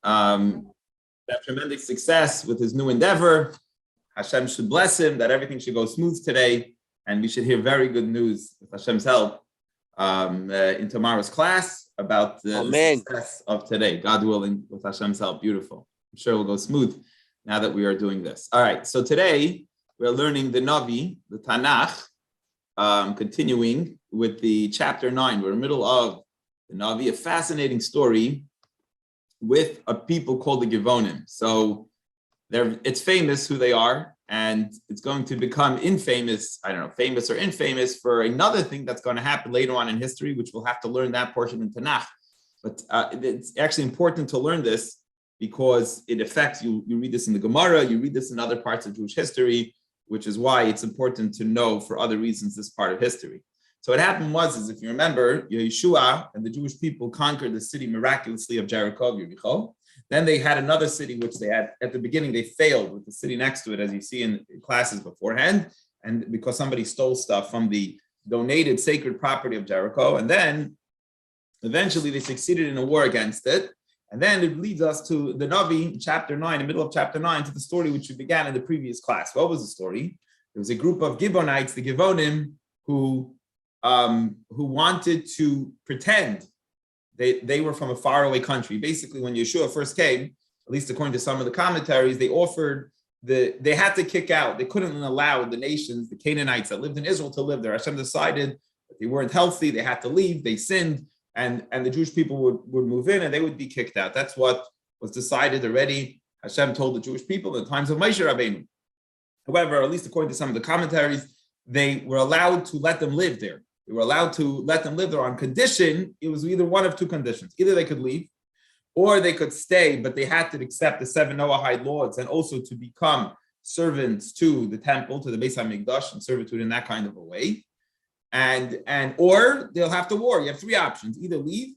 Have tremendous success with his new endeavor. Hashem should bless him, that everything should go smooth today, and we should hear very good news with Hashem's help in tomorrow's class about the success of today. God willing, with Hashem's help. Beautiful. I'm sure it will go smooth now that we are doing this. All right, so today we're learning the Navi, the Tanakh, continuing with the chapter 9. We're in the middle of the Navi, a fascinating story with a people called the Givonim. So it's famous who they are, and it's going to become infamous, I don't know, famous or infamous for another thing that's going to happen later on in history, which we'll have to learn that portion in Tanakh. But it's actually important to learn this because it affects you. You read this in the Gemara, you read this in other parts of Jewish history, which is why it's important to know for other reasons this part of history. So what happened was, if you remember, Yeshua and the Jewish people conquered the city miraculously of Jericho, Yericho. Then they had another city, which they had, at the beginning, they failed with the city next to it, as you see in classes beforehand, and because somebody stole stuff from the donated sacred property of Jericho. And then eventually they succeeded in a war against it. And then it leads us to the Navi, chapter 9, in the middle of chapter 9, to the story which we began in the previous class. What was the story? There was a group of Gibeonites, the Givonim, who wanted to pretend they were from a faraway country. Basically, when Yeshua first came, at least according to some of the commentaries, they had to kick out. They couldn't allow the nations, the Canaanites that lived in Israel, to live there. Hashem decided that they weren't healthy. They had to leave. They sinned, and the Jewish people would move in, and they would be kicked out. That's what was decided already. Hashem told the Jewish people in the times of Moshe Rabbeinu. However, at least according to some of the commentaries, they were allowed to let them live there. They were allowed to let them live there on condition. It was either one of two conditions. Either they could leave or they could stay, but they had to accept the 7 Noahide laws and also to become servants to the temple, to the Beis HaMikdash, and servitude in that kind of a way. Or they'll have to war. You have three options: either leave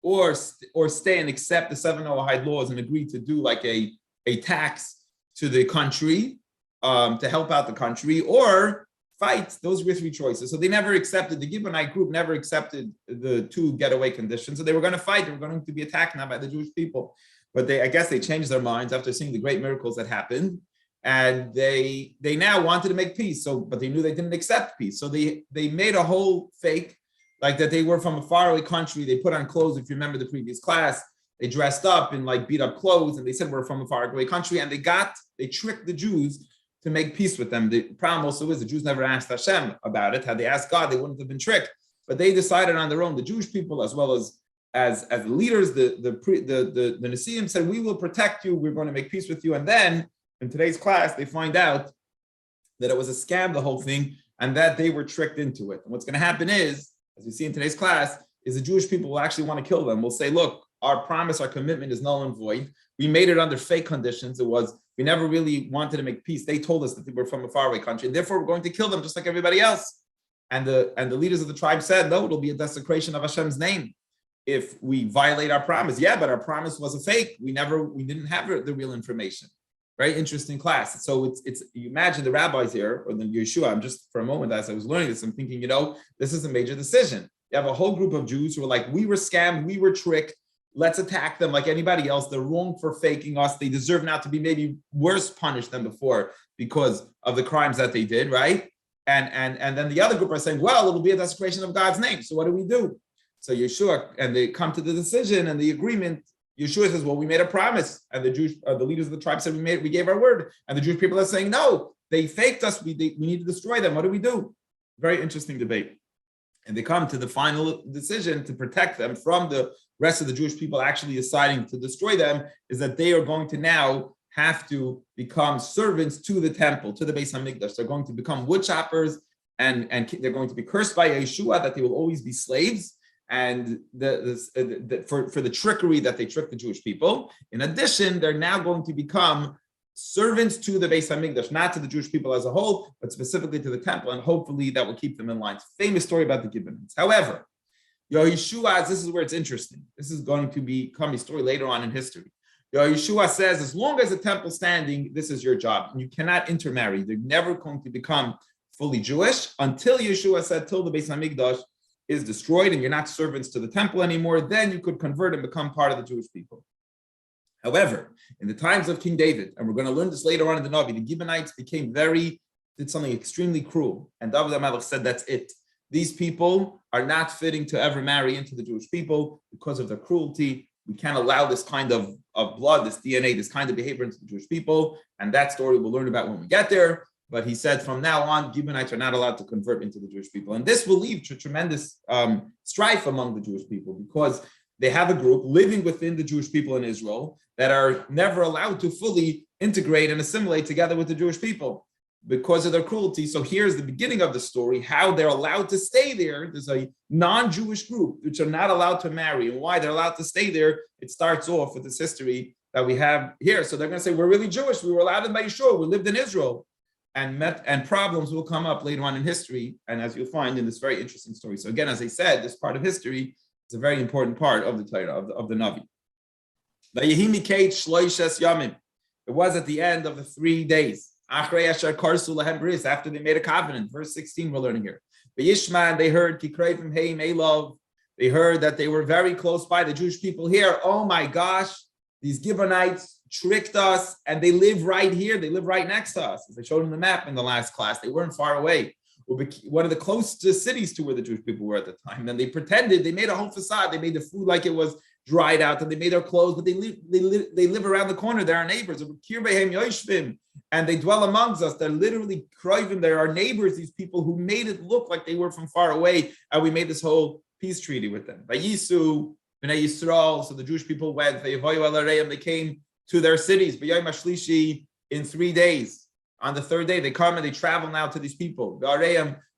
or stay and accept the 7 Noahide laws and agree to do like a tax to the country to help out the country, or fight. Those were three choices. So they never accepted, the Gibeonite group never accepted the two getaway conditions. So they were going to fight. They were going to be attacked now by the Jewish people. But I guess they changed their minds after seeing the great miracles that happened. And they now wanted to make peace. But they knew they didn't accept peace. So they made a whole fake, like that they were from a faraway country. They put on clothes. If you remember the previous class, they dressed up in like beat up clothes, and they said we're from a faraway country. And they tricked the Jews to make peace with them. The problem also is the Jews never asked Hashem about it. Had they asked God, they wouldn't have been tricked. But they decided on their own. The Jewish people, as well as the leaders, the Nesiim said, "We will protect you. We're going to make peace with you." And then in today's class, they find out that it was a scam, the whole thing, and that they were tricked into it. And what's going to happen is, as we see in today's class, is the Jewish people will actually want to kill them. We'll say, "Look, our promise, our commitment is null and void. We made it under fake conditions. We never really wanted to make peace. They told us that they were from a faraway country, and therefore we're going to kill them just like everybody else." And the leaders of the tribe said, "No, it'll be a desecration of Hashem's name if we violate our promise." Yeah, but our promise was a fake. We didn't have the real information. Very interesting class. So it's you imagine the rabbis here, or the Yeshua. I'm just for a moment, as I was learning this, I'm thinking, this is a major decision. You have a whole group of Jews who are like, we were scammed, we were tricked. Let's attack them like anybody else. They're wrong for faking us. They deserve now to be maybe worse punished than before because of the crimes that they did, right? And then the other group are saying, well, it'll be a desecration of God's name. So what do? So Yeshua, and they come to the decision and the agreement. Yeshua says, well, we made a promise. And the leaders of the tribe said, we gave our word. And the Jewish people are saying, no, they faked us. We need to destroy them. What do we do? Very interesting debate. And they come to the final decision to protect them from the rest of the Jewish people actually deciding to destroy them, is that they are going to now have to become servants to the temple, to the Beis HaMikdash. They're going to become wood choppers, and they're going to be cursed by Yeshua that they will always be slaves, and for the trickery that they tricked the Jewish people. In addition, they're now going to become servants to the Beis HaMikdash, not to the Jewish people as a whole, but specifically to the temple, and hopefully that will keep them in line. It's a famous story about the Gibeonites. However, Yeshua, this is where it's interesting. This is going to become a story later on in history. Yeshua says, as long as the temple is standing, this is your job. You cannot intermarry. They're never going to become fully Jewish until Yeshua said, till the Beis HaMikdash is destroyed and you're not servants to the temple anymore, then you could convert and become part of the Jewish people. However, in the times of King David, and we're going to learn this later on in the Navi, the Gibeonites did something extremely cruel. And David HaMelech said, that's it. These people are not fitting to ever marry into the Jewish people because of their cruelty. We can't allow this kind of blood, this DNA, this kind of behavior into the Jewish people. And that story we'll learn about when we get there. But he said from now on, Gibeonites are not allowed to convert into the Jewish people. And this will lead to tremendous strife among the Jewish people because they have a group living within the Jewish people in Israel that are never allowed to fully integrate and assimilate together with the Jewish people because of their cruelty. So here's the beginning of the story, how they're allowed to stay there. There's a non-Jewish group which are not allowed to marry, and why they're allowed to stay there. It starts off with this history that we have here. So they're going to say, we're really Jewish. We were allowed in Yeshua. We lived in Israel. And problems will come up later on in history, and as you'll find in this very interesting story. So again, as I said, this part of history is a very important part of the Torah, of the Navi. It was at the end of the 3 days, after they made a covenant. Verse 16, we're learning here. They heard they heard that they were very close by, the Jewish people here. Oh my gosh, these Gibeonites tricked us, and they live right here. They live right next to us. As I showed in the map in the last class, they weren't far away. One of the closest cities to where the Jewish people were at the time. And they pretended, they made a whole facade. They made the food like it was dried out, and they made their clothes, but they live around the corner. They're our neighbors. And they dwell amongst us. They're literally craving. They're our neighbors, these people who made it look like they were from far away. And we made this whole peace treaty with them. Vayisu, Bnei Yisrael, so the Jewish people went, they came to their cities, in 3 days. On the third day, they come and they travel now to these people.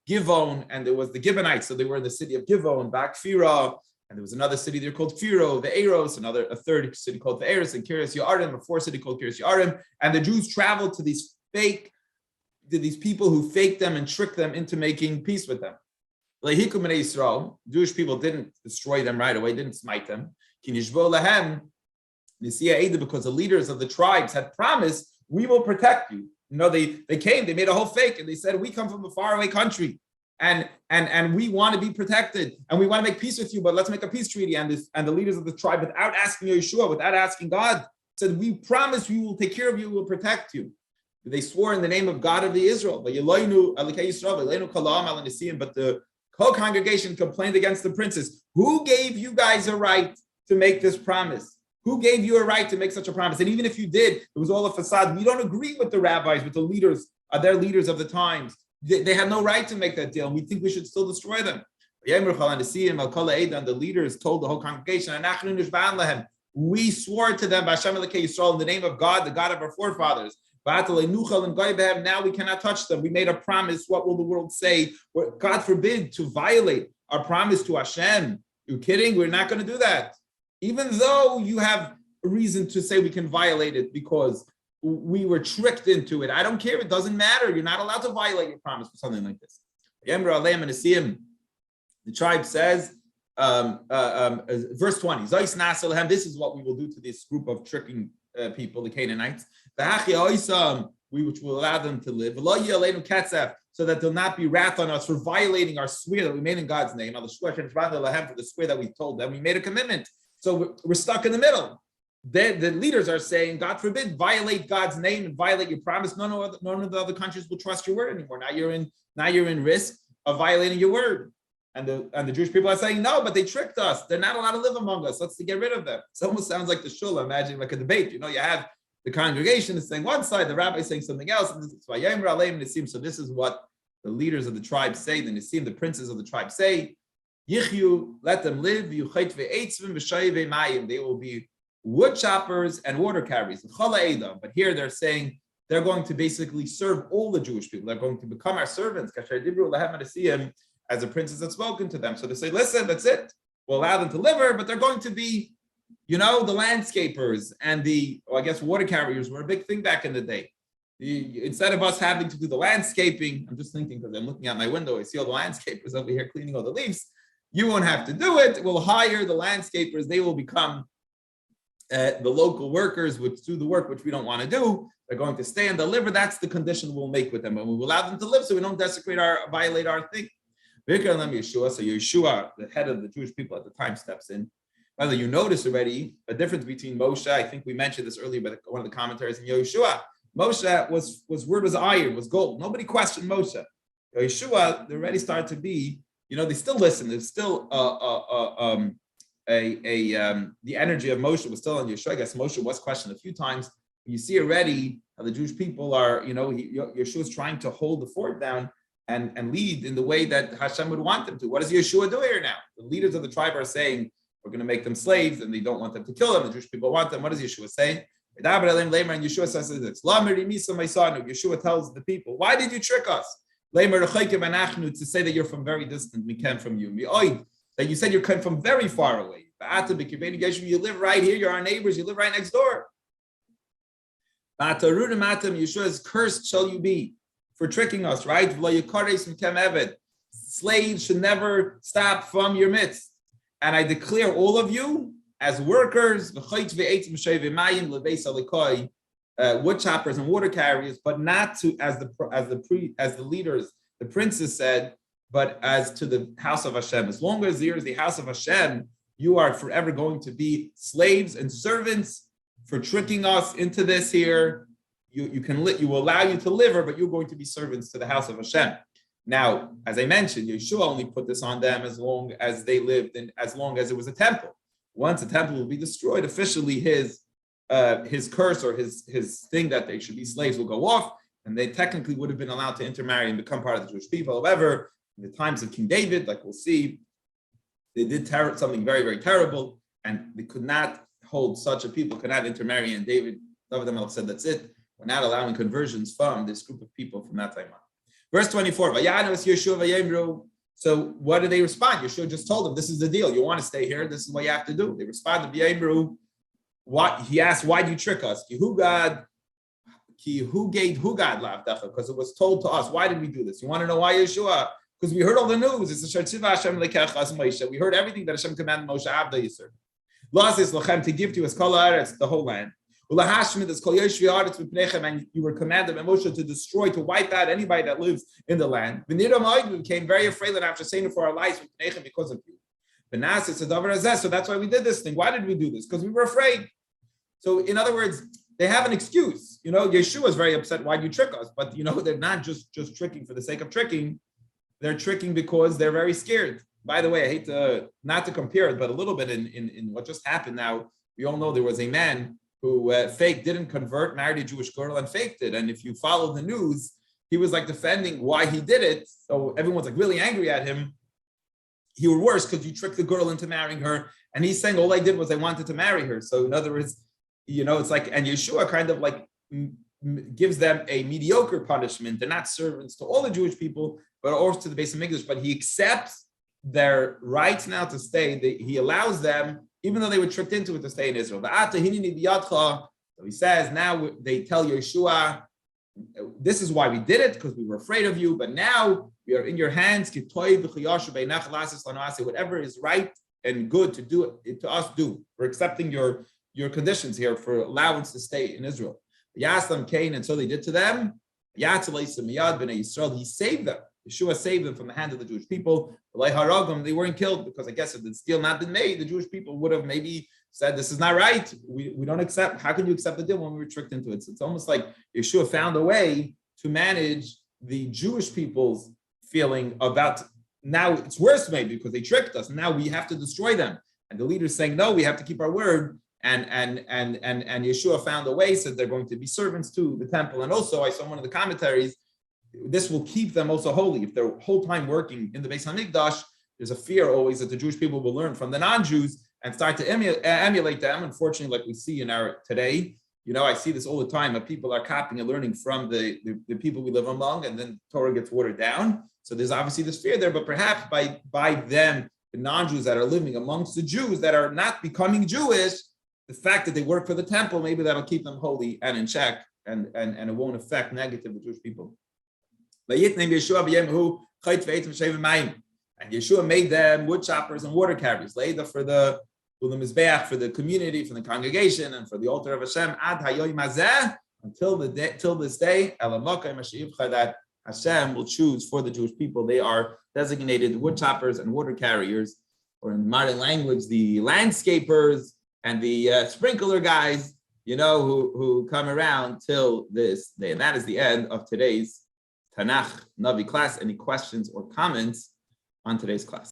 Givon, and there was the Gibeonites, so they were in the city of Givon, Bakfira, and there was another city there called Phiro, Ve'eros, a third city called Ve'eros, and Kiryas Yearim, a fourth city called Kiryas Yearim. And the Jews traveled to these people who faked them and tricked them into making peace with them. Lehikum Bnei Yisrael, Jewish people didn't destroy them right away, didn't smite them. Kinishvo lahem, because the leaders of the tribes had promised, we will protect you. You know, they came, they made a whole fake, and they said, we come from a faraway country, and we want to be protected, and we want to make peace with you, but let's make a peace treaty. And the leaders of the tribe, without asking Yeshua, without asking God, said, we promise we will take care of you, we will protect you. They swore in the name of God of the Israel. But the whole congregation complained against the princes. Who gave you guys a right to make this promise? Who gave you a right to make such a promise? And even if you did, it was all a facade. We don't agree with the rabbis, with the leaders, their leaders of the times. They had no right to make that deal, and we think we should still destroy them. And the leaders told the whole congregation, we swore to them in the name of God, the God of our forefathers. Now we cannot touch them. We made a promise. What will the world say? God forbid to violate our promise to Hashem. You're kidding? We're not going to do that. Even though you have a reason to say we can violate it because we were tricked into it. I don't care. It doesn't matter. You're not allowed to violate your promise for something like this. The tribe says, verse 20, this is what we will do to this group of tricking people, the Canaanites, which will allow them to live, so that there'll not be wrath on us for violating our swear that we made in God's name. For the swear that we told them, we made a commitment. So we're stuck in the middle. The leaders are saying, God forbid, violate God's name and violate your promise. None of the other countries will trust your word anymore. Now you're in risk of violating your word. And the Jewish people are saying, no, but they tricked us. They're not allowed to live among us. Let's get rid of them. It almost sounds like the shul. Imagine like a debate. You have the congregation is saying one side, the rabbi is saying something else. So this is what the leaders of the tribe say. The Nisim, the princes of the tribe say, Yichyu, let them live. They will be wood choppers and water carriers. But here they're saying they're going to basically serve all the Jewish people. They're going to become our servants. As the princes had spoken to them. So they say, listen, that's it. We'll allow them to live, but they're going to be, the landscapers and water carriers were a big thing back in the day. Instead of us having to do the landscaping, I'm just thinking because I'm looking out my window, I see all the landscapers over here cleaning all the leaves. You won't have to do it. We'll hire the landscapers. They will become the local workers which do the work which we don't want to do. They're going to stay and deliver. That's the condition we'll make with them. And we will allow them to live so we don't violate our thing. So Yeshua, the head of the Jewish people at the time, steps in. By the way, you notice already a difference between Moshe. I think we mentioned this earlier, but one of the commentaries in Yeshua. Moshe was word was iron, was gold. Nobody questioned Moshe. Yeshua, they already started to be, they still listen. There's still the energy of Moshe was still on Yeshua. I guess Moshe was questioned a few times. You see already how the Jewish people are, Yeshua is trying to hold the fort down and lead in the way that Hashem would want them to. What does Yeshua do here now? The leaders of the tribe are saying, we're going to make them slaves, and they don't want them to kill them. The Jewish people want them. What does Yeshua say? And Yeshua says this. Yeshua tells the people, why did you trick us? To say that you're from very distant, we came from you. That you said you came from very far away. You live right here, you're our neighbors, you live right next door. Yeshua's cursed shall you be for tricking us, right? Slaves should never stop from your midst. And I declare all of you as workers, wood choppers and water carriers, but not to as the leaders, the princes said, but as to the house of Hashem. As long as there is the house of Hashem, you are forever going to be slaves and servants for tricking us into this here. You will allow you to live, but you're going to be servants to the house of Hashem. Now, as I mentioned, Yeshua only put this on them as long as they lived and as long as it was a temple. Once a temple will be destroyed, officially his curse or his thing that they should be slaves will go off, and they technically would have been allowed to intermarry and become part of the Jewish people. However, in the times of King David, like we'll see, they did something very, very terrible, and they could not hold such a people, could not intermarry. And David HaMelech said, that's it. We're not allowing conversions from this group of people from that time on. Verse 24, so what did they respond? Yeshua just told them, this is the deal. You want to stay here, this is what you have to do. They responded, what he asked, why do you trick us? Because it was told to us. Why did we do this? You want to know why, Yeshua? Because we heard all the news. It's a we heard everything that Hashem commanded Moshe Abda Yisur. To give to us the whole land. And you were commanded by Moshe to destroy, to wipe out anybody that lives in the land. We became very afraid that after saying for our lives because of you. So that's why we did this thing. Why did we do this? Because we were afraid. So in other words, they have an excuse. Yeshua is very upset. Why do you trick us? But they're not just tricking for the sake of tricking. They're tricking because they're very scared. By the way, I hate not to compare it, but a little bit in what just happened now. We all know there was a man who didn't convert, married a Jewish girl and faked it. And if you follow the news, he was like defending why he did it. So everyone's like really angry at him. He was worse because you tricked the girl into marrying her. And he's saying, all I did was I wanted to marry her. So in other words, it's like, and Yeshua kind of like gives them a mediocre punishment. They're not servants to all the Jewish people, but also to the Beis Hamikdash. But he accepts their rights now to stay. He allows them, even though they were tricked into it, to stay in Israel. So he says, now they tell Yeshua, this is why we did it, because we were afraid of you, but now we are in your hands. Whatever is right and good to do it to us, do. We're accepting your conditions here for allowance to stay in Israel. Yaslam Cain, and so they did to them. He saved them. Yeshua saved them from the hand of the Jewish people. They weren't killed because I guess if the deal not been made, the Jewish people would have maybe said, this is not right. We don't accept. How can you accept the deal when we were tricked into it? So it's almost like Yeshua found a way to manage the Jewish people's feeling about, now it's worse maybe because they tricked us. Now we have to destroy them. And the leader's saying, no, we have to keep our word. And Yeshua found a way, said they're going to be servants to the temple. And also I saw one of the commentaries, this will keep them also holy. If they're whole time working in the Beis Hamikdash, there's a fear always that the Jewish people will learn from the non-Jews and start to emulate them. Unfortunately, like we see in our today, I see this all the time, that people are copying and learning from the people we live among, and then Torah gets watered down. So there's obviously this fear there, but perhaps by them, the non-Jews that are living amongst the Jews that are not becoming Jewish, the fact that they work for the temple, maybe that'll keep them holy and in check, and it won't affect negative the Jewish people. And Yeshua made them wood choppers and water carriers, later for the Mizbeach, for the community, for the congregation, and for the altar of Hashem, until this day, that Hashem will choose for the Jewish people. They are designated wood choppers and water carriers. or in modern language, the landscapers and the sprinkler guys, who come around till this day. And that is the end of today's Tanakh Navi class. Any questions or comments on today's class?